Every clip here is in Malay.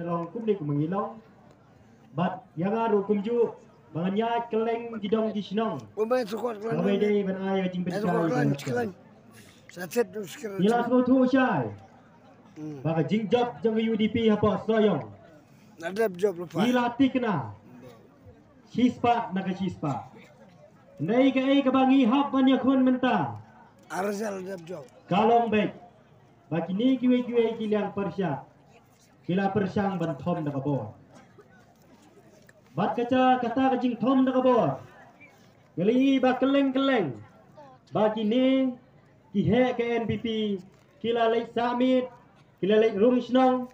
long kum ni kum ngilong bat yang aru kum ju banganya keleng gidong di sinong Umay sukot klan. kawai dei ban ai jing Ay sukot klan, pen klan. Satet nu sekarang. nila so tu syai baga jing job jang UDP apa soyong Nadab job lupa. nila tikna sispa naga sispa nei ka ai ka bangi hap ban yakun menta Arzal nadab job. kalong baik bagi ni kiwe kilang persya kila persyang ban thom daga bo bat kaca kata kajing thom daga bo ngali ba keleng bagi ni ki he ke NPP kila lek samit kila lek rung snong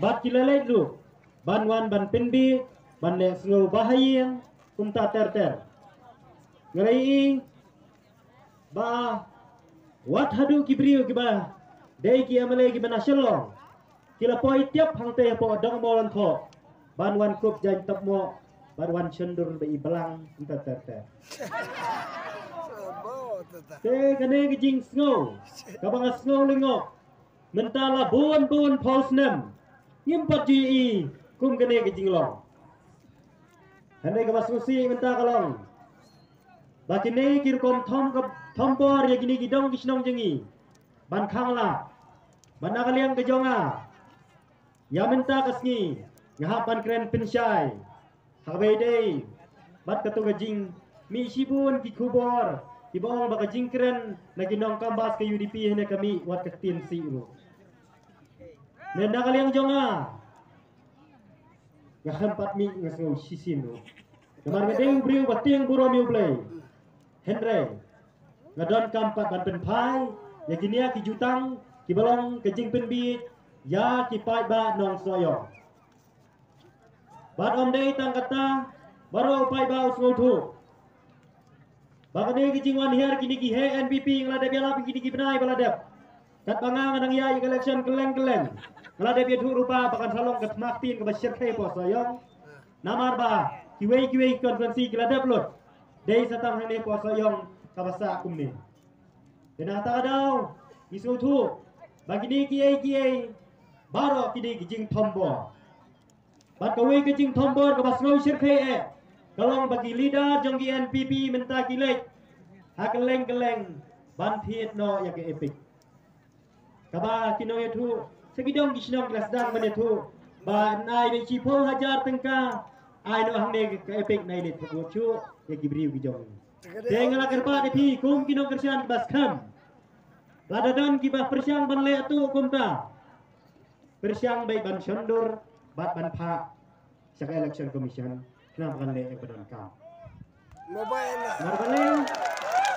bat kila lek lu ban wan ban penbi ban le sngau bahayang kumta ter ngali ba wat hadu kibriu kiba dei ki amale ki bana shalong kila poi tiap hang te po dong molan tho ban wan kup jan tap mo ban wan cendur be belang kumta ter Sabo tata. te kane ki jing snow kabang snow lingok mentala buan pos nem ngimpat ji kum kane ki jing long hane ka basusi menta kalong bakine kir kom thom por ya gini gidong kisnong jengi ban khangla ban akaliang ke jonga ya menta kasngi ngahapan kren pensyai habe dei bat katu gajing mi sibun ki kubor ki bong baka jingkren na ginong kambas ke UDP hene kami wat ketin si ru ne nakaliang jonga ngahampat mi ngasau sisin ru kamar medeng briu bating buro mi play Henry ngadon kampat ban pen pai ya ginia ki jutang ki balong ke jing pen bi ya ki pai ba nong soyo bat om dei tang kata baro pai ba usngo thu bakane ki jing wan her kini ki he NPP ngala de biala kini ki benai bala dep kat banga ngadang ya election keleng ngala de thu rupa bakan salong kat maktin ke basir khe po soyo namar ba kiwe konferensi kala dep lot dei satang hane po soyong kabasa kumni dena ta daw isu thu bagini kiai baro kini kijing thombo bat kawe kijing thombo ka basnau sirkhe e kalong bagi leader jong ki NPP menta kilek ha keleng ban thiet no ya ke epic kaba kino ye thu segidong kisnong kelas dang bane thu ba nai be chi pho hajar tengka ai no hang ne ke epic nai le thu chu ya gibriu gijong tengala kerpa de pi kum kino kersian bas kham ladadan ki bah persyang ban le tu kumta persyang bai ban sondur bat ban pha sak election commission kenapa kan le badan ka Mobile na. marbale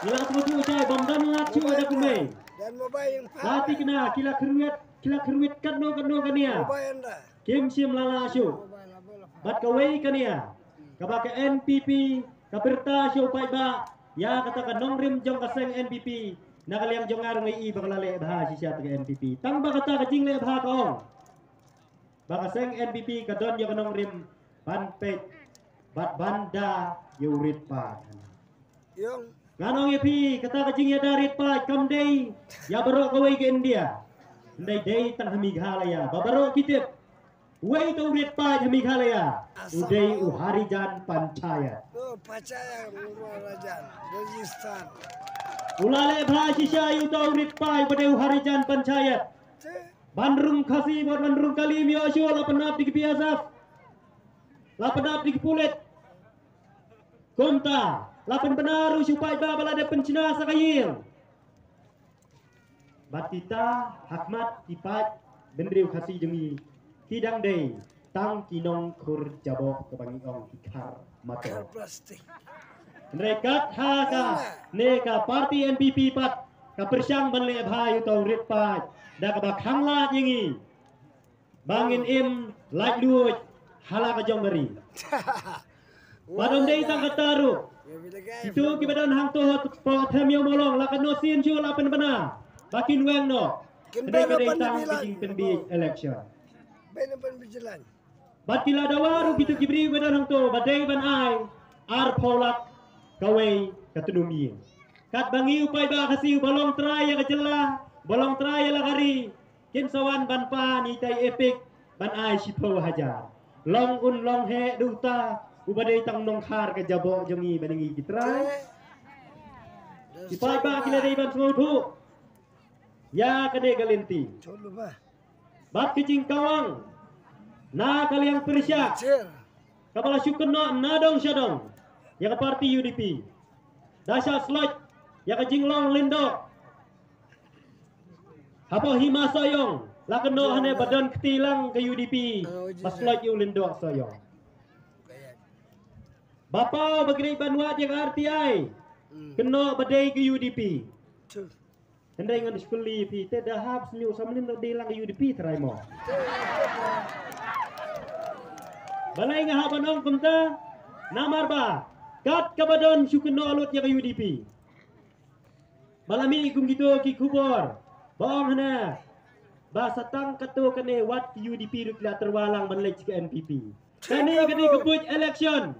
nila tu tu cai bom dam ngat chu ada kumai Dan mobile yang lati kena kila keruit kan no kania Mobile na. kim sim lala syu Mobile na bola. bat kawai kania kabake NPP kapirta syu pai ba ya kata ka nongrim jong kaseng NPP nakaliang jong arung i bakalale bah si sia ke NPP tang ba kata ka jing le bah kaong baka seng NPP ka don yo nongrim ban pet bat banda yurit pa Yung nganong yepi kata ka jing ya darit pa kam dei ya baro kawai ke India ndai dei tang hamighalaya babaro kitip wei to rit pa hamighalaya udai uharijan panchayat tu pacaya ngurus rajan. Rajasthan. ulale bhashi shayu to rit pa pada uharijan panchayat Bandrung khasi buat bandrung kali mio syo la penap di biasa la penap di pulet konta la pen benar supaya bala de pencina sakayil batita hakmat tipat bendriu khasi jemi kidang dei tang kinong kur jabo kebangi ong ikar mater Plastik. Rekat haka neka parti NPP pat ka persyang banle bhayu to rit pat da ka bakhang lat yingi bangin im laj luoj hala ka jong bari badon dei tang kataru itu ki badan hang to po thamyo molong la ka no sin chu la pen bana bakin weng no dei ka dei tang kijing penbi election Benar pun berjalan. batila dawaru gitu kibri badan hang to badai ban ai ar polak kawai katunumi kat bangi upai ba kasi balong tray ya kajela balong tray la kari kin sawan ban pa ni tai epic ban ai sipo hajar long un long he duta ubadai tang nong khar ke jabo jongi badengi kitrai sipai ba kila dei ban semua ya kade galinti bat kicing kawang na kaliang Persia kapala syukurno nadong syadong ya ke parti UDP dasar slot ya ke jinglong lindok apa hima soyong lakeno hane badan ketilang ke UDP maslot yu lindok soyong bapa bagri banwat yang RTI kena badai ke UDP hendai ngan sekuli pi te dah hab senyu samnin no dilang ke UDP terai mo balai ngah banong kumta namar ba kat kabadon syukno alut ya ke UDP balami kum gitu ki kubor bong hana ba satang katu kene wat UDP rukla terwalang banlek ke NPP kani kebut election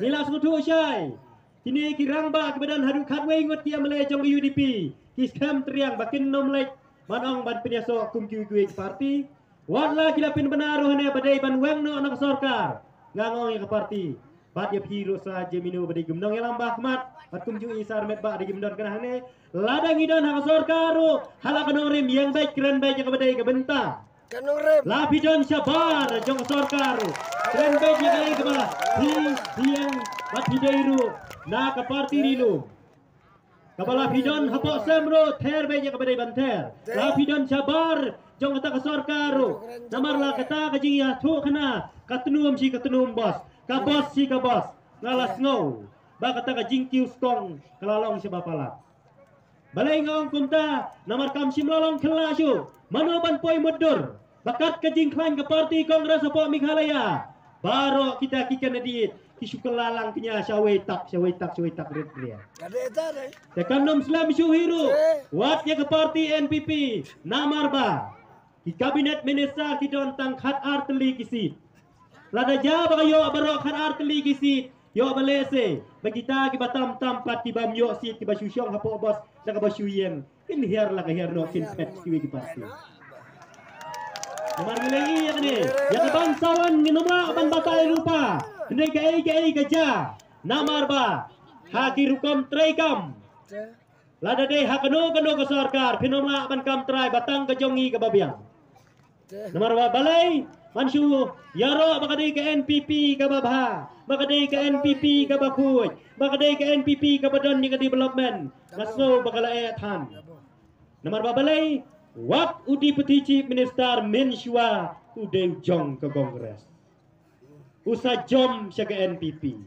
nila sutu syai kini kirang ba kebadan hadu khatwei ngot kia mele jong UDP ki scam triang bakin nom lek manong ban penyaso kum ki parti watla kila pin benaru hane badai ban weng no nak sarkar ngangong ke parti bat ya piro saja minu badai gumnong yang lambah mat bat kum ju isar met ba di gumdon kana hane ladang idan hak sarkaru halakan rim yang baik keren baik ke badai ke bentang Lapidan sabar jong sarkaru keren baik ke kemala yang bat hidairu na ke parti rilu kapala pidon hapok semro ter baik ke badai banter lapidan sabar jong kata ke sarkaru namarlah kata ke jia tu kena katenum si katenum bos ka bos si ka bos ngalas ngau ba kata ke jingkiu skong kelalong si bapala balai ngong kumta namar kam simlolong kelasyu manoban poi mudur bakat ke jingklan ke parti kongres apa Meghalaya baro kita kikan edit kisu kelalang kenya syawaitak red dia tekan nom Islam syuhiru wat ya ke parti NPP namar ba di kabinet minister kita tentang khat arteli kisit lada jaba yo baro khat arteli kisit yo balese bagita ki batam tampat ki bam yo sit ki basu syong hapo bos daga basu yen in hiar la hiar no kin pet ki ki parti nomor nilai ya ni ya ke bangsawan nginumla ban batai rupa ndai ke gaja namar ba haki rukom traikam lada dei hakano kano ke sarkar pinomla ban kam trai batang ke jongi ke babiang nomor ba balai mansu yaro bakadai ke NPP ke babha bakadai ke NPP ke bakuj bakadai ke NPP ke badan ni ke development ngaso bakala ethan nomor ba balai wat udi peti chief minister menshua ude jong ke kongres usa jom sya ke NPP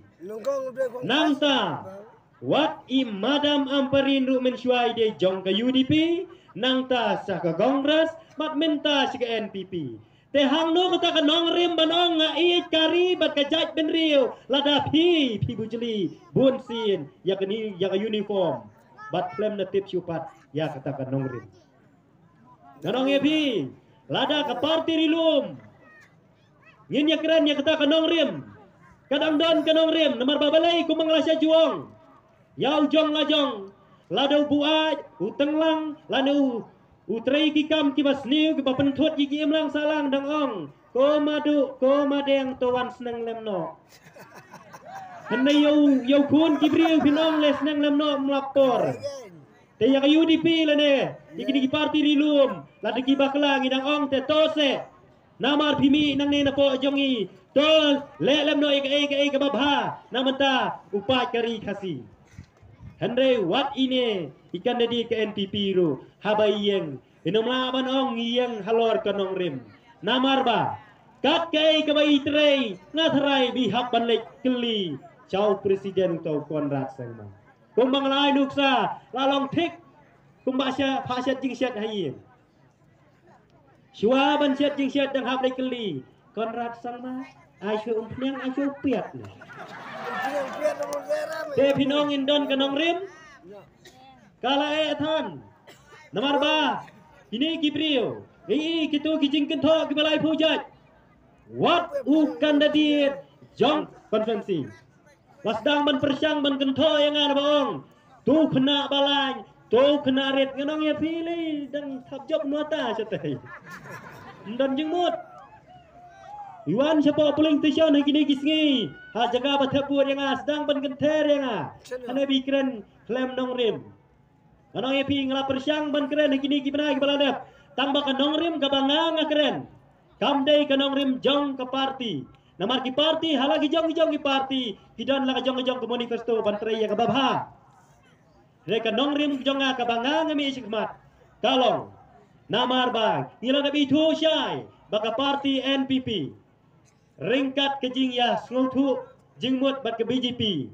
nangta wat i madam amparin ru menshua ide jong ke UDP nangta sya ke kongres mat minta sya ke NPP te hang no kata ke nong rim banong ngai kari bat kajat ben riu lada pi bujeli bun sin ya ke ni ya ke uniform bat flem na tip syupat ya kata ke nong rim Nanong epi, lada ke parti rilum. Ngin ya keren ya kata kanong rim. Kadang don kanong rim, namar babalay kumanglasya juong. Yau jong lajong, lada buaj, uteng lang, lanu utray kikam kibasniu kibapentut gigiim lang salang dangong. Ko madeng towan seneng lemno. Henday yau kun kibriu pinong les seneng lemno melapor. Taya ke UDP lah ne, iki parti rilum, lada ki baklang idang ong te tose, namar pimi nang ne napo jongi, tol lelem no ke babha, namanta upat kari kasi. Henry wat ini ikan dedi ke NPP ru, habayeng, inomla ban ong yang halor kanong rim, namar ba, kat ke bayi trei, ngatrai bihak banlek keli, Chow Presiden tau Konrad Sengman. Kumbang lai nuksa lalong tik kumbasya phasya jingsyat hayin shua ban syat jingsyat dang hab keli Konrad Sengman aisyu umpnyang aisyu piat ni te pinong indon kanong rim kala ethan namar ba ini kipriyo kitu kijingken tho kibalai pujat wat kandidat jong konvensi wasdang ban persyang ban kentho yang ada bohong tu kena balai tu kena red nganong ya pilih dan tabjob nuata setai dan jengmut Iwan siapa polling station hari kini kisngi. Ha jaga batapur yang sedang bergenter yang hana bikren klaim nong rim. Anong epi ngala persyang ban keren hari kini gimana kepala dap. Tambah nong rim kabangang keren. Kamdei nong rim jong ke parti. Namar ki parti halagi jong ki parti. Kidan la jong ke manifesto bantrai ya kababha. Reka nong rim jong kabangang mi sikmat. Kalong namar bang nila nabi tu syai baka parti NPP. Ringkat ke jing ya sengutu jingmut bat ke BJP.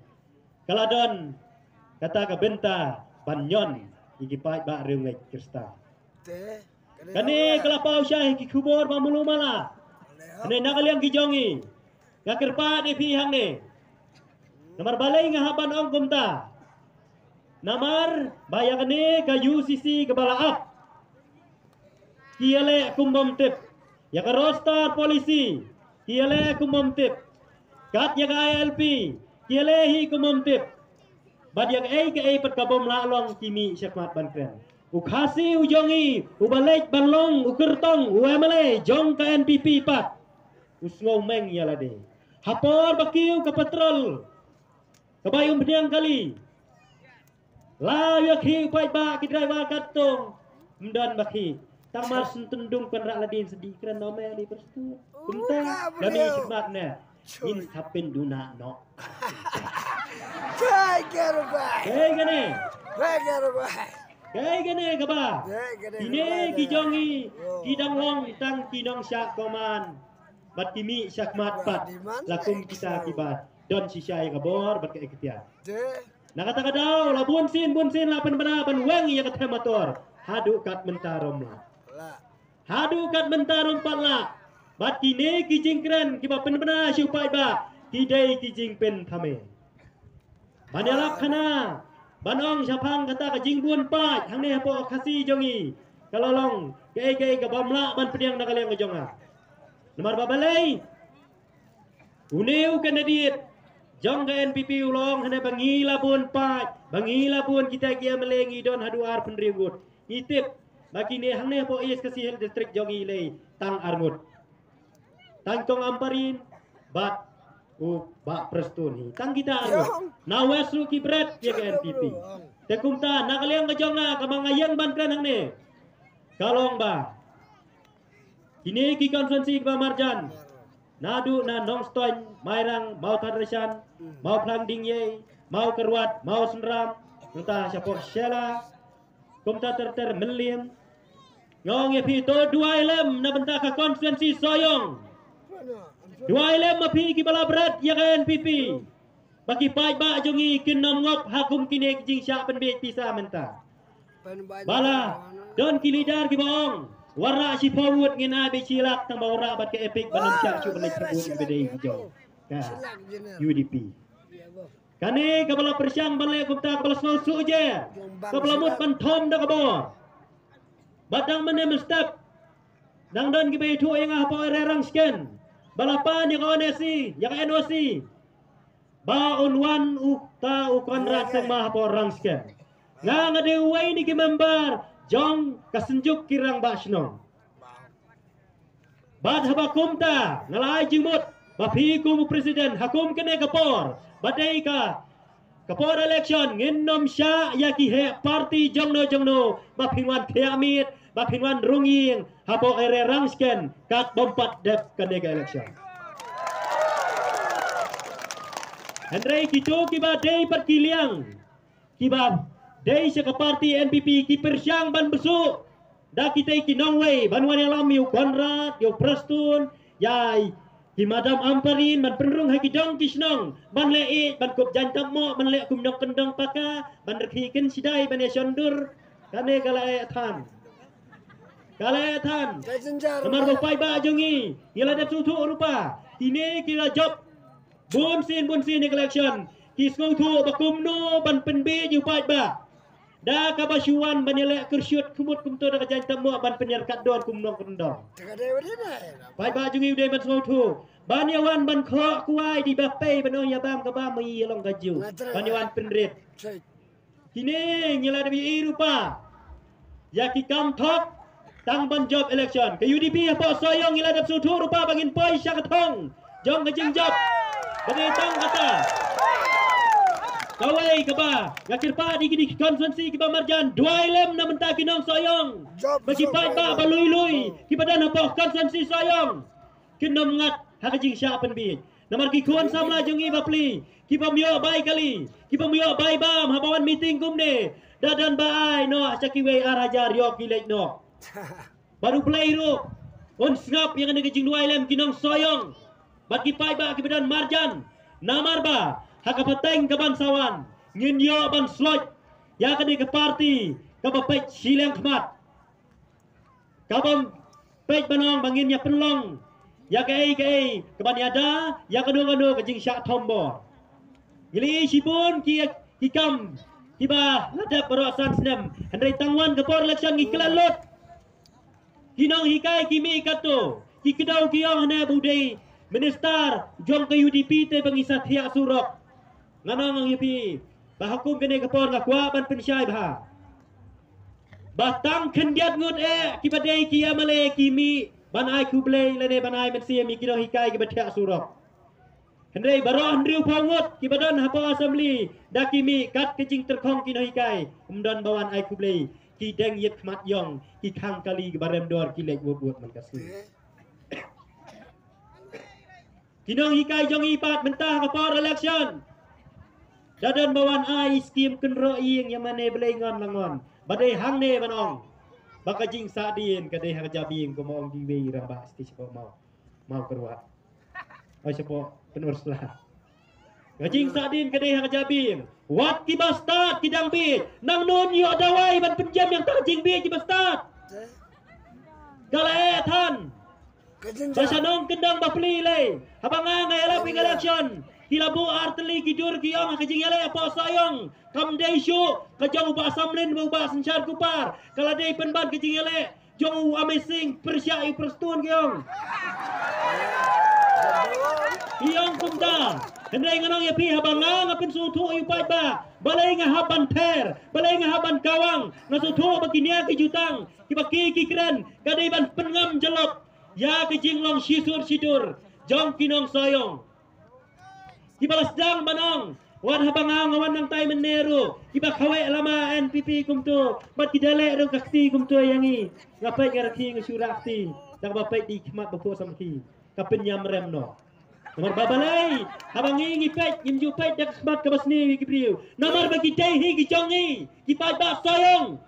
Kaladon kata ke benta banyon iki pai ba rengai krista. Kani kelapau syai ki kubur mamulu mala. Kani nakaliang ki jongi. Ngakirpa ni pihang ni. Namar balai ngahaban ong kumta. Namar bayang ni ke UCC ke balaap. Kiale kumbom tip. Ya ke roster polisi. Kiale kumbom tip. Kat ya ke ILP. Kiale hi kumbom tip. Bad yang ke pat kabom lalong kimi syakmat bankren. Ukhasi ujongi. Ubalek banlong. Ukertong. Uemale. Jong ke NPP pat. Usngau meng ya lade. Hapor bakiu ke patrol. Kebayung beniang kali. Layak hi pai ba ki driver katong. Mdan baki. Tamar sentendung penrak ladin sedih keren nome di perstu. Kumta kami khidmatnya. In tapin duna no. Kai gerubai. Kay gane. Kai gerubai. Kay gane kaba. Ini kijongi kidang long tang kinong syak koman. Bat kimi syakmat pat. Lakum kita kibat. Don sisya kabor bat ke iktiar. Nakata daw labun sin lapan banaban wengi ya kathe motor. Hadu kat mentarom la. Hadu kat mentarom patla. Bat kini kijing keren kiba penbena syupai ba. Tidai kijing pen thame. Banyak kana. Banong syapang kata kijing bun pat. Hang ne po khasi jongi. Kalolong ke ke bamla ban pediang nakaliang kejonga. Nomor babalai. Uneu kandidat jong ke NPP ulong hana bangila pun pat. Bangila pun kita kia melengi don haduar penrigut. Itip bagi ni hang ne po is kasih distrik jongi lei tang armut. Tang tong amparin bat bak prestun ni. Tang kita armut. Nawesu kibret ya ke NPP. Tekumta nakaliang ke jonga kamangayang bankran hang ne. Kalong ba. Kini ki konferensi ke Marjan. Nadu na nongstoin mairang mau tadrasan mau plang dingye mau kerwat mau senram entah siapa syala kumta terter melim ngong ye pi to dua ilem na benta ka konferensi soyong dua ilem ma pi ki bala berat ya ka NPP bagi pai ba jongi kin nom ngop hakum kini jing syak penbet pisa menta bala don kilidar ki baong warna si forward ngina be silak tang bawra bat ke epic banam syak cu belai sebut bedai hijau ka UDP kane kabala persyang balai kumta kabala snausu je kabala mut panthom da kabor batang menem step dang don ki be thu yang apa rerang sken balapan yang onesi yang NOC ba unwan ukta ukon raseng mah apa rang sken ngang ade wai ni ki member jong kasenjuk kirang basno. Bad haba kumta ngalai jimut bapi kum presiden hakum kene kapor badai ka kapor election nginom sya yaki he parti jongno bapinwan thiamit bapinwan runging hapo ere rangsken kat bompat dep kene ka election. Hendrai kitu kiba dei perkiliang kiba dei se parti NPP ki persyang ban besuk da kita ki nongwei banwan yang lam yu konrad yu prestun yai ki madam amparin ban penrung hai ki dong kisnong ban le ban kup jantam mo ban le kum dong kendong paka ban rekhiken sidai ban yondur kane kala than nomor bopai ba jongi ila da tu rupa kini kila job bun sin election ki skong tu bakum no ban penbe yu pai ba da kabasuan banilek kersyut kumut kumto da jantam mo ban penyerkat don kumnong kendong pai ba jungi udai ban so tu banyawan ban kho kuai di bapai ban ya bam ka ba mi long gaju banyawan penrit kini nyela da bi rupa ya ki kam thok tang ban job election ke UDP apa soyong ila dap sutu rupa bangin poi syakatong jong ke jing job bagi tang kata kawai ke ba yakir pa di kini konferensi ke ba marjan dua lem na menta kinong soyong bagi pa ba balui-lui ki badan apa konferensi soyong kinom ngat ha jing sya pen bi namar ki kuan samla jong i bapli ki pa myo bai kali ki pa myo bai bam ha bawan meeting kum ne dadan bai no chakiwe arajar yo kilek no baru play ru on snap yang ada kejing dua lem kinong soyong bagi pai ba ki badan marjan namar ba hakapateng ke bansawan ngin yo ban slot ya kani ke parti ka bapet sileng khmat ka bam pej banong bangin ya penlong ya ke ban yada ya kadu ke jing syak tombo gili sipun ki kam tiba ladap berasan senam hendai tangwan ke por election ki kelalot kinong hikai kimi kato ki kedau kiong hana budai minister jong ke UDP te bangisa thiak surok nganong UDP bahakum kene ke por ngakwa ban pensyai bah batang kendiat ngut ki badai ki amale kimi ban ai kuble lene ban ai mensia mi kinong hikai ke bathiak surok hendai baroh ndriu pangut ki badan hapa assembly dakimi kat kejing terkhong kinong hikai umdan bawan ai kuble ki deng yet khmat yong ki khang kali ke barem dor ki lek buat man kasu kinong hikai jong ipat mentah ke por election dadan bawan ai skim kenro ing yang mane belengon langon badai hang ne banong baka jing sadin kadai ha jabing ko mong diwe ramba sti sipo mau kerwa oi sipo penur salah gajing sadin kadai ha jabing wat ki bastard kidang bi nang non yo dawai ban penjam yang tak jing bi ki bastard galae than basanong kendang bapli le habanga ngai la ping election kilabu arteli kidur kiong kajing yale apa sayong kam dei shu kajong ba samlin ba senchar kupar kala dei penban kajing yale jong amazing persya i perstun kiong kiong kumda hendai nganong ya pi habanga ngapin sutu yu pai ba balai nga haban ter balai nga haban kawang ngasutu bakinia ki jutang ki baki ki kren kadai ban pengam jelok ya kajing long sisur sidur jong kinong sayong kibalas dang banong wan habanga ngawan nang tay meneru kiba khawe lama NPP kumtu bat kidale ro kakti kumtu yangi ngapai ngaraki ngusurakti tang bapai di khmat bapo samki kapin yam rem no nomor babalai habangi ngipet ngimju pet dak khmat kabasni kibriu nomor bagi dei hi ki jongi kipai ba soyong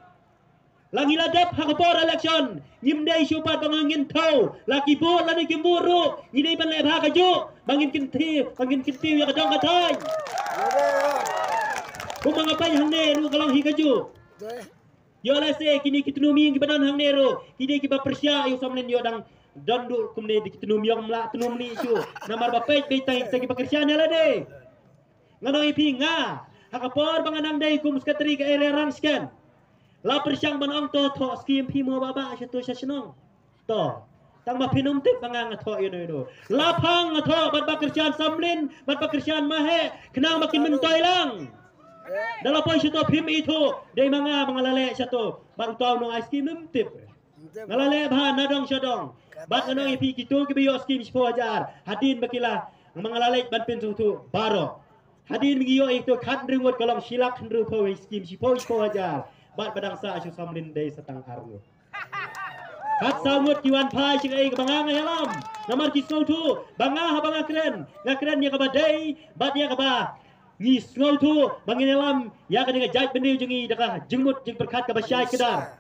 langi ladap hakapor election nyimdai syupat bangangin tau laki bu lani kimburu ngidai ban lebha kaju bangin kinti ya kadang katai kumangapai hangne ru kalang hi kaju yo lese kini kitnumi ki badan hangne ru kini ki ba persya yo samlen yo dang dandu kumne di kitnumi yang mla tunumni isu namar bapai betai segi pekerjaan ala de ngano ipi nga hakapor banganang dai kum sekretari ke area rangsken la persyang banong to skim pimo baba syatu syasnong to tang ma pinum tip bangang tho yo la phang tho bat bakerjaan samlin bat bakerjaan mahe kenang makin mentoy lang dalam poin syatu pim itu dei manga mangalale syatu bat tau no ice cream tip ngalale bha nadong syadong bat anong ipi kitu ki biyo skim 10,000 hadin bakila mangalale ban pin tu baro hadin miyo itu khat ringot kolong silak hendru po skim 10,000 bat badang sa asu samlin dei setang arno kat samut kiwan pai cikai ke bangang yalam namar kisau tu bangah bangah keren ngakren ya kabadai bat ya kaba ngi ngau tu bangin yalam ya kadang jait benih jengi dakah jengmut jeng berkat kabasyai kedar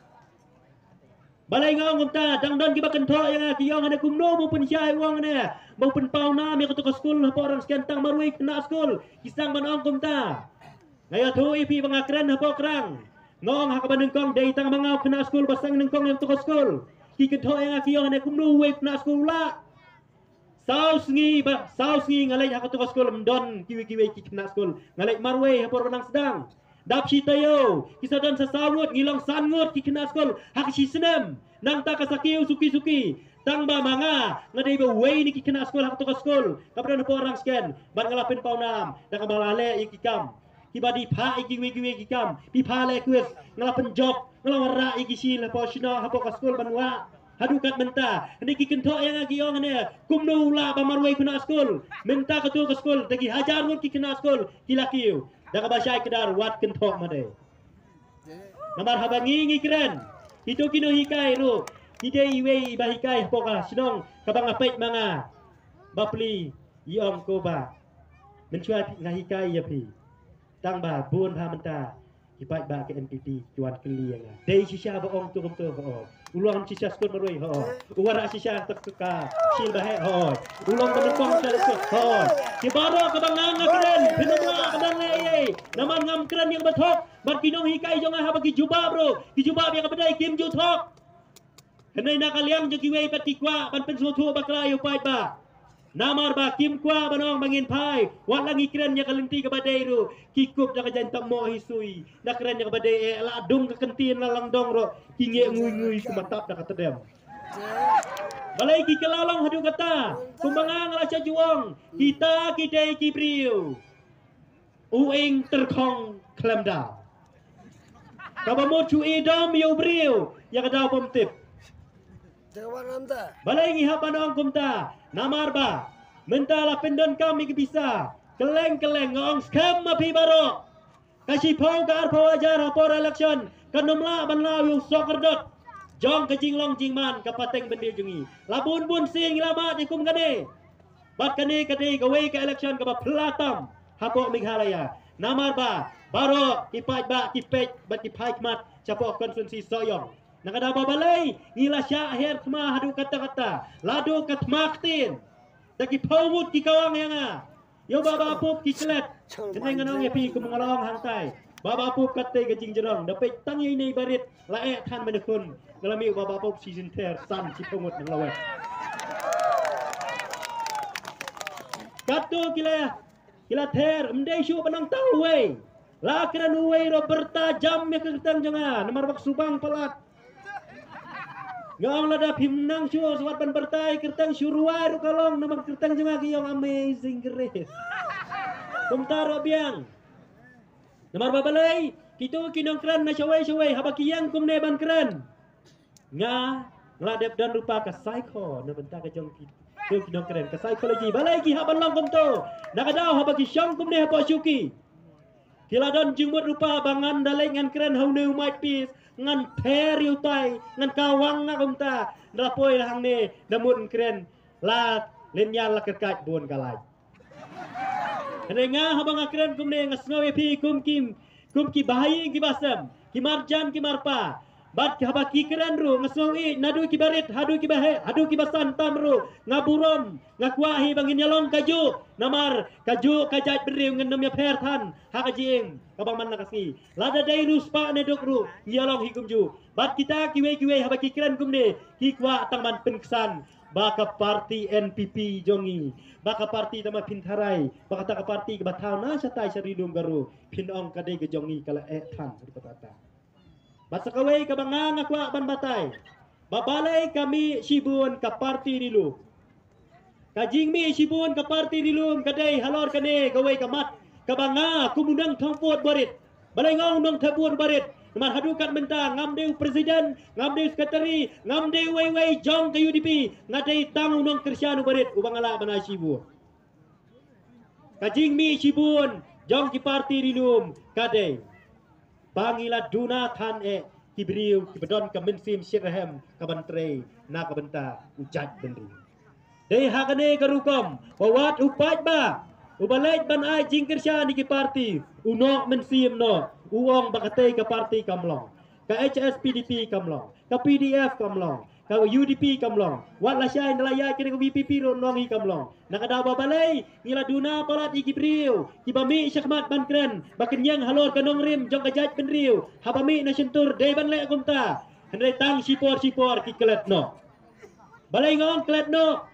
balai ngau ngumta dangdon ki bakan tho yang kiong ada kumno maupun syai wang ne maupun pau nam ya ketuk skul apa orang sekian tang marui kena skul kisang banong kumta ngaya tu ipi bangakren apa kerang ngong hakaban nengkong dei tang mangau kena skul basang nengkong yang tukos skul ki ketho yang akiong ne kumnu we kena skul la saus ngi ngalai hak tukos skul mdon kiwi ki kena skul ngalai marwe hapor benang sedang dap si tayo kisadan sasawut ngilong sangut ki kena skul hak si senem nang ta kasakiu suki tang ba manga ngadai ba we ni ki kena skul hak tukos skul kapan hapor orang sken ban ngalapin paunam dak balale ikikam kiba di pha iki wi kam pi pha le kuis ngala penjob ngala wara iki si le posino hapo ka skul banwa hadukat menta ni ki kento yang agi ong ne kumnu la ba marwai kuna skul menta ka tu ka skul tagi hajar ngut ki kena skul kilakiu daga basai kedar wat kento made namar habangi ngi keren itu kino hikai ru ide iwe ba hikai hapo ka sinong kabang apet manga bapli yong ko ba mencuat ngahikai ya pi tang ba bun ha menta kipai ba ke NPP cuan keliang dei sisa ba ong tu tu ho ulong sisa skul marui ho uwara sisa tekka sil ba he ho ulong benekong sa ho ki baro ka bangang keren pinumla ka dan le naman ngam keren yang bathok bar kinong hikai jong ha bagi juba bro ki juba yang badai kim ju thok henai na kaliang jo kiwei pati kwa ban pen thu bakla yo pai ba namar ba kim kwa banong bangin pai wat langi keren nya kalenti ka badai ru kikup dak jan tak mo hisui dak keren nya ka badai la dung ka kentin la lang dong ro kinge ngui ku matap dak tedem balai ki kelalong hadu kata kumbangang la cha juang kita kidai ki priu uing terkhong klemda kabamo chu edom yo priu ya kada pomtip balai ngi hapanong kumta namar ba mentala pendon kami bisa keleng ngong scam mapi baro kasih pau ka arpo ajar rapor election kanumla banlaw yung sokerdot jong ke jinglong jingman kapateng bendi jungi labun bun sing lama dikum kane bat kane kade gawe ke election ka pelatam hapo Meghalaya namar ba baro kipai ba kipet bat kipai mat chapo konstitusi soyong nakada babalay ngila sya her kma hadu kata lado katmaktin daki pawut ki kawang yang yo baba pup ki klet keneng anong yapi kumangalong hangtai baba pup katte gajing jerong dapat tangi ni barit lae than menekun ngalami baba pup season ter san si pamut nang lawe katu kila ter mdai syu panang tau we la kran we Roberta jam me kertang jonga nomor bak subang palat ngong lada pimnang syu suat ban bertai kertang syuruai ru kalong nama kertang jema ki yang amazing grace kumtaro biang namar babalai kitu kinong kran na syawai haba kiyang kumne ban kran nga ngladep dan rupa ka psycho na benta ka jong kitu kinong kran ka psychology balai ki haban long kumto nakadaw haba ki syang kumne haba syuki kiladon jingmut rupa bangan dalai ngan kran how new might peace ngan per yu tai ngan kawang nga kumta rapoi lahang ne namun keren la lenya la kerkat bon kalai nga habang keren kumne ngasngawe pi kum ki bahayi ki basam ki marjan ki marpa bat haba ki keren ru ngasngawi nadu ki barit hadu ki bahe hadu ki basan tamru ngaburom ngakwahi bangin yalong kaju namar kaju kajat beriu ngan namya per than hakajing kabang man nakasi lada dai ruspa ne dokru yalong hikumju bat kita kiwe haba ki keren kumne ki kwa tangman penksan baka parti NPP jongi baka parti tama pintharai baka ta parti ke batau na satai saridum garu pinong kade ke jongi kala than kata basakaway kabangang akwa ban batay babalay kami sibun ka parti dilu kajing mi sibun ka parti dilum kadai halor kane gaway kamat kabanga kumundang thongpot barit balay ngong nong thabur barit man hadukat menta ngamdeu presiden ngamdeu sekretari ngamdeu way jong ke UDP ngadai tamu nong kersyanu barit ubang ala bana sibu kajing mi sibun jong ki parti dilum kadai Bangila duna than kibriu kibedon ka mensim sirahem kabantre na kabenta ujat bendri dei hagane garukom wawat upat ba ubalait ban ai jingkersya ni ki parti unok mensim no uong bakatei ka parti kamlong ka HS PDP kamlong ka PDF kamlong ka UDP kamlong wat la syai nalaya kini ka VPP ron nongi kamlong nakadawa balay ngila duna palat ikibriu kibami syakmat bankren bakin yang halor kanong rim jong kajat benriu habami na sentur day ban le kumta hendai tang sipor ki kelet no balay ngong kelet no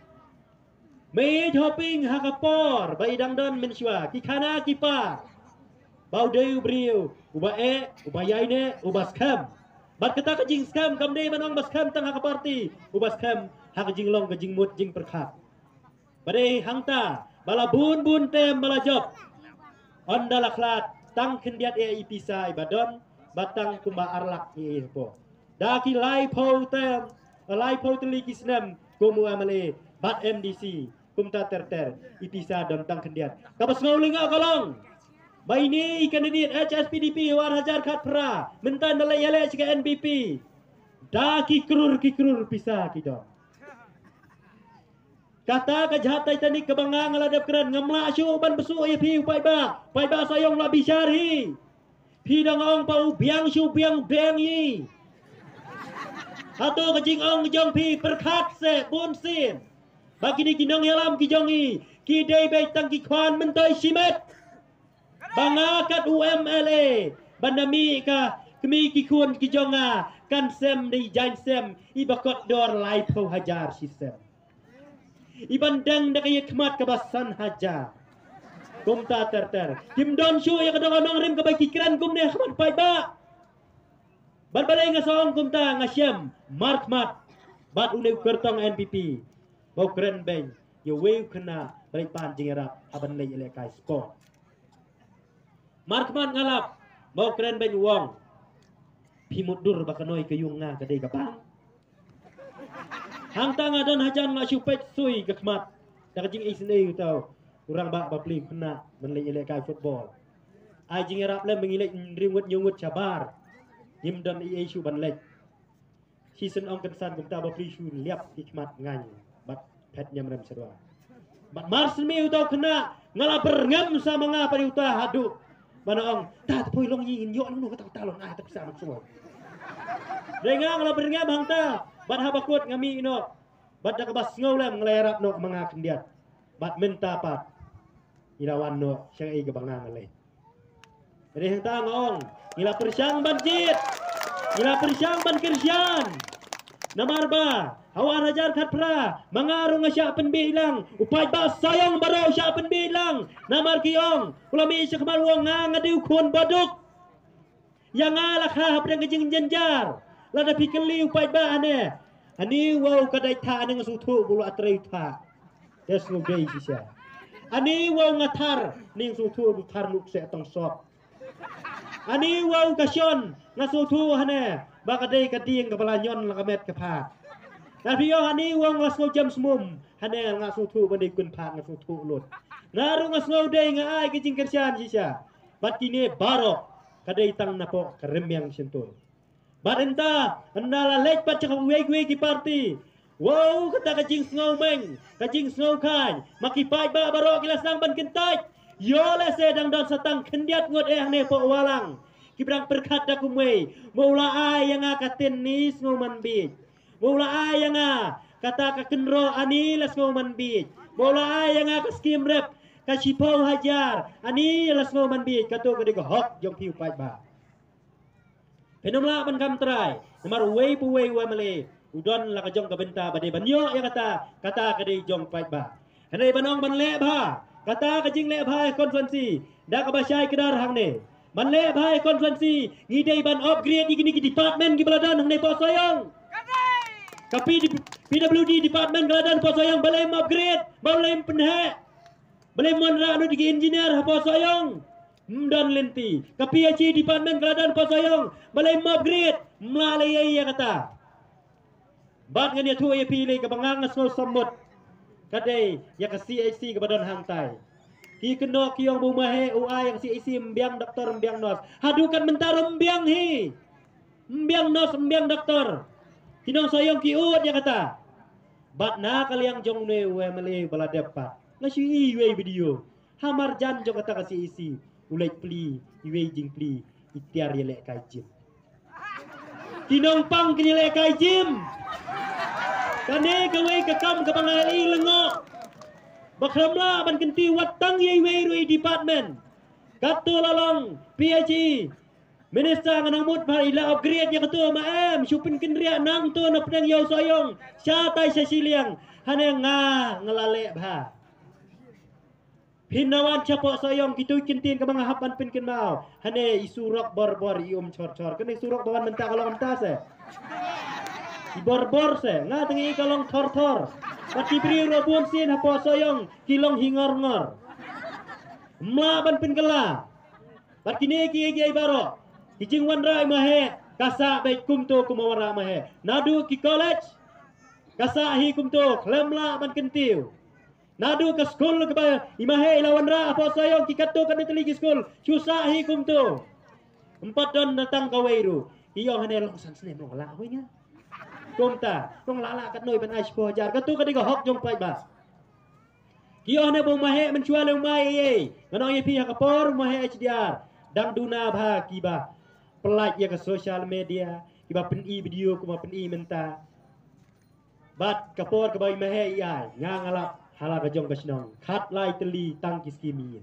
me hopping hakapor bai dangdon mensua ki khana ki pa bau deu briu uba yai ne uba scam bat kata kajing scam kamde manong bas scam tang hakaparti uba scam hakajing long kajing mut jing perkhat badai hangta bala bun tem bala job on dalaklat tang kendiat ipisa ibadon batang kumba arlak ni po daki lai po tem lai po teli kisnem kumu amale bat MDC kumta terter ipisa don tang kendiat kapas ngauling kalong bai ni kandidat HSPDP war hajar khat pra mentan dalai yale ke NBP daki krur pisa kita kata kejahatai tani kebangang ladap keran ngamla syu ban besu ye pi pai ba sayong la bisyari pi dang ong pau biang syu biang beng yi atau kejing ong jong pi perkhat se bun sin bagi ni kinong yalam ki jong yi ki dei bai tang ki kwan mentai simet bangakat UMLA bandami ka kemi ki kun ki jonga kan sem di jain sem ibakot dor lai pau hajar sistem ibandang na kaya kemat kebasan haja kumta terter kim don syu ya kadang-kadang rim kabay kikiran kum ne kemat pai ba ban balay nga song kumta nga siyam mat bat ulew kertong NPP bau keren beng yo wew kena balik pan jingerap aban lay ilekay sport mat ngalap bau keren beng wong pimudur bakanoy kayung nga kaday kapang hang tanga don hajan nga supet sui gekmat dak jing isne tau urang ba bapli kena menlei ilek football ai jing rap le mengilek ringwet nyungut cabar yim don isu ban lek season ong kensan kumta bapli shu liap hikmat ngai bat pet nyam rem sedua bat mars mi tau kena ngalaper ngam sama nga pari uta hadu mana ong ta poi long yin yo nu ka talon ai tak sa semua dengang ngalaper ngam hang ta bat habakut ngami ino bat dak bas ngolem nglerap no mga kendiat bat minta pat ilawan no syang ai gebangang le jadi hang ta ngong ila persyang banjit ila persyang ban kersian namar ba hawan hajar khat pra mangarung asya penbilang upai ba sayang baro asya penbilang namar kiong ulami sekmal wong ngadiu kun baduk yang alak ha pedang kejing jenjar lada pikeli upai ba ane ani wow kadai tha ane ngasutu bulu atrai tha des ngudei sisa ani wow ngathar ning sutu buthar luk se tong sop ani wow kasyon ngasutu hane ba kadai kading kepala nyon lakamet kepa tapi yo ani wow ngaso jam semum hane ngasutu bani kun pha ngasutu lut ngaru ngaso dei ngai kejing kersian sisa bat kini barok kadai tang napo keremyang sentul Badenta, andala lek pat cakap wei ki parti. Wow, kata kajing sngau meng, kajing sngau kai, maki pai ba baro kilas nang ban kentai. Yo le sedang dan satang kendiat ngot ne po walang. Kibrang perkat dak kumwe, maula ai yang akatin ni sngau man bit. Maula ai yang kata ka kenro ani las ngau man bit. Maula ai yang ka skim rep, ka sipau hajar, ani las ngau man bit. Kato ka digo hok jong piu pai ba. Penomla ban kam try namar wei pu wei wa male udon la ka jong ka benta bade banyo ya kata ka de jong pai ba hanai banong ban le ba kata ka jing le ba konferensi da ka basai kedar hang ne ban le ba konferensi ngidei ban upgrade gini department gi baladan hang ne po soyong kapi PWD department baladan po soyong balai upgrade balai penhe balai monra anu di engineer po soyong dan lenti KPHC department keladaan pasayong balai upgrade melalui ya kata bat ngania tu ya pilih kebangang ngasno samut kadai ya ke CAC kebadan hangtai ki keno kiong bumahe UI yang CAC mbiang doktor mbiang nos hadukan mentarum mbiang hi mbiang nos mbiang doktor kinong sayong kiut ya kata bat na kaliang jong ne we mele baladepa ngasi we video hamar jan jong kata ke CAC ulai pli iwe jing pli itiar yelek kai jim kinong pang kinilek kai jim kane gawe kakam kapangali lengo bakramla ban kenti watang yewe rui department kato lalong PHC minister nganang mut par ila upgrade ya kato maem supin kendria nang to na pedang yau soyong syatai sesiliang hane ngalale ba Hinawan capok sayang gitu kintin ke mga hapan pin kenal. Hane isurok bor-bor ium cor-cor. Kene isurok bawan mentah kalau mentah se. Ibor-bor se. Nga tengi kalong tor-tor. Pati beri robun sin hapo sayang kilong hingor-ngor. Mlaban pin kela. bat kini ki baro kijing wanra mahe kasa baik kumto kumawara mahe nadu ki college kasa hi kumto klemla man kentiu nadu ke skul ke ba imahe lawanra apa sayong ki kato kan teli ki skul susah hi kumto empat don datang ka weiru iyo hane long san sne long la hoinya kumta long la kat noi ban ai spo jar ka tu ka diga hok jong pai ba iyo hane bong mahe mencual long mai ye nganong ye pi ha kapor mahe HDR dang duna bha ki ba pelaj ya ke social media ki ba pen i video kuma pen i menta bat kapor ke bai mahe ai ngangalap hala gajong kasnong khat lai teli tang kiskimi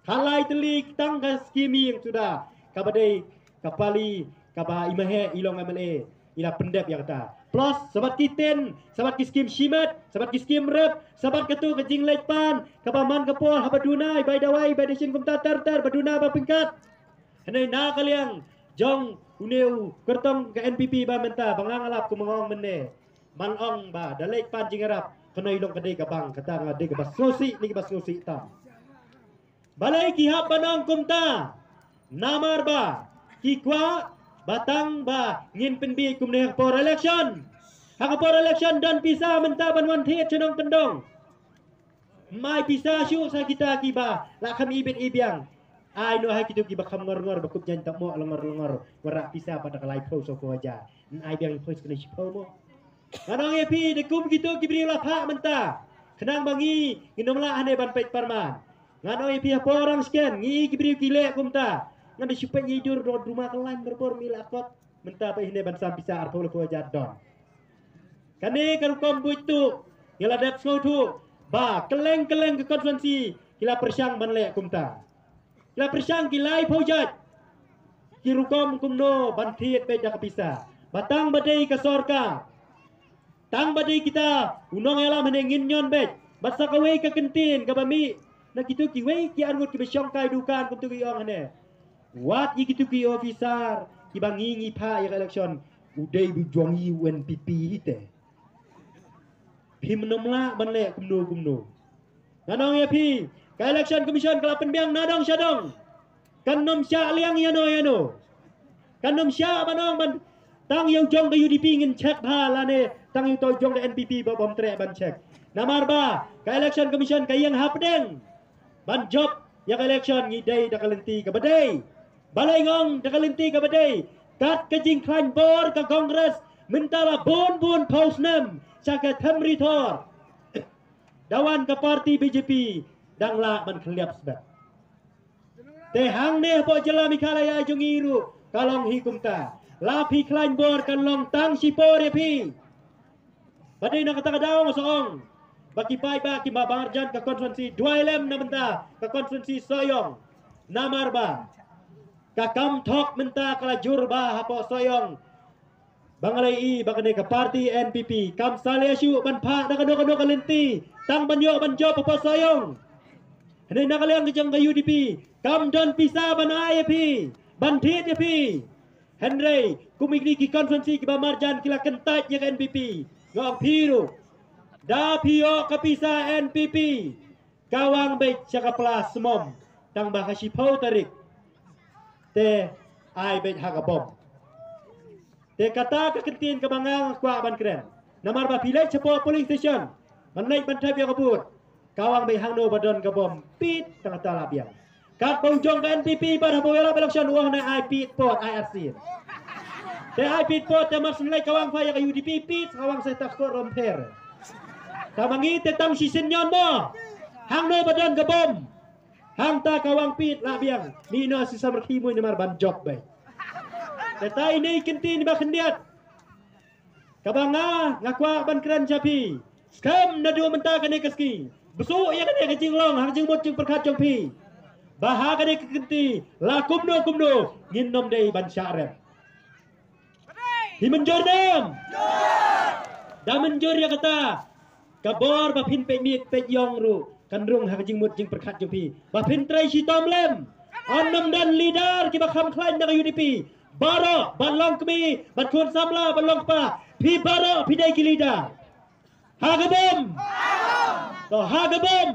khat lai teli tang kiskimi yang sudah kabadai kapali kaba imahe ilong MLA ila pendep yang kata plus sabat kiten sabat kiskim shimat sabat kiskim rep sabat ketu kejing lepan kabaman kapol habadunai bai dawai bai desin kumta tar baduna ba pingkat hanai na kaliang jong uneu kertong ke NPP ba menta bangangalap kumangong menne manong ba dalek pan jingarap kena ilong kedai kabang kata ngade ke baslosi ni ke baslosi tam balai kihap banong kumta namar ba kikwa batang ba ngin penbi kumne por election hak por election dan pisa menta banwan the cenong kendong mai pisa syu sa kita kiba la kami ibit ibiang ai no hai kitu kiba kham ngor bakup jan tak mo longor warak pisa pada kalai pro so ko aja ai biang pois kena sipo mo kanang epi de kum gitu kibri la pha menta kenang bangi nginomla ane ban pet parman ngano epi apa orang scan ngi kibri kile kumta ngade supaya ngidur do rumah kelan berbor milakot menta pa hine ban sam pisa arpo ko aja don kane karukom buitu ngila dat tu ba keleng ke konferensi kila persyang banle kumta kila persyang kilai pojat kirukom kumno bantiet pe dak pisa batang badai ke sorka tang badai kita unong elam hene nginyon bet basa kawe ke kentin ke bami na kitu ki we ki argut ki besyong kai dukan kumtu ki ong hene wat yi kitu ki officer ki bangi ngi pha ya election udai bu jongi UNPP ite phim nomla banle kumno nanong ya phi ka election commission kala penbiang nadong syadong kanom sya liang yano kanom sya banong ban tang yang jong ke UDP ngin check pha la ne tang yang to jong ke NPP ba bom tre ban check namar ba ka election commission ka yang hapdeng ban job ya ka election ngi dai da kalenti ka badai balai ngong da kalenti ka badai kat ke jing klan bor ka kongres mentala bon pausnem saka thamri thor dawan ke parti BJP dang la ban khliap sebab te hang ne po jela mikhalaya jongiru kalong hikumta la phi klan bor kan long tang sipo re phi badai na kata daw soong baki pai ba ki babarjan ke konferensi duailem na benta ke konferensi soyong namar ba kakam thok menta kala jur ba hapo soyong bangalai i bagane ke parti NPP kam saliasyu ban pha da kado kalenti tang banyo banjo apa soyong hene na kaliang kijang ke UDP kam don pisa ban IAP ban thit ya pi Henry kumigri ki konferensi ki bamarjan kila kentat ya ke NPP ngong piru da pio kapisa NPP kawang baik caka pelas semom tang bahasi pau tarik te ai baik hagabom te kata kekentin kebangang kwa ban keren namar ba pilai cepo polling station menaik bantai biar kabut kawang baik hangno badon kabom pit tang tala biang kat bojong ke NPP pada bola election uang na ai pit pot IRC te ai pit pot te mas nilai kawang fa ya ke UDP pit kawang saya tak skor romper kamangi tetang sisenyon mo hang no badan gabom hang ta kawang pit la biang nino si samarkhimo ni mar ban job bay tetai ni kentin ba kendiat kabanga ngakwa ban kran japi skam na dua menta kane keski besuk ya kane kejing long hang jing mot jing perkat jong pi baha kane kenti la kumno nginom dei ban syarem di menjor dem dah menjor ya kata kabor ba phin pe miet pe yong ru kan rung ha jing mut jing perkhat jong pi ba phin trai si tom lem onnom dan leader ki ba kham khlain na UDP baro balong kmi bat khun samla balong pa phi baro phi dai ki leader ha gabom to ha gabom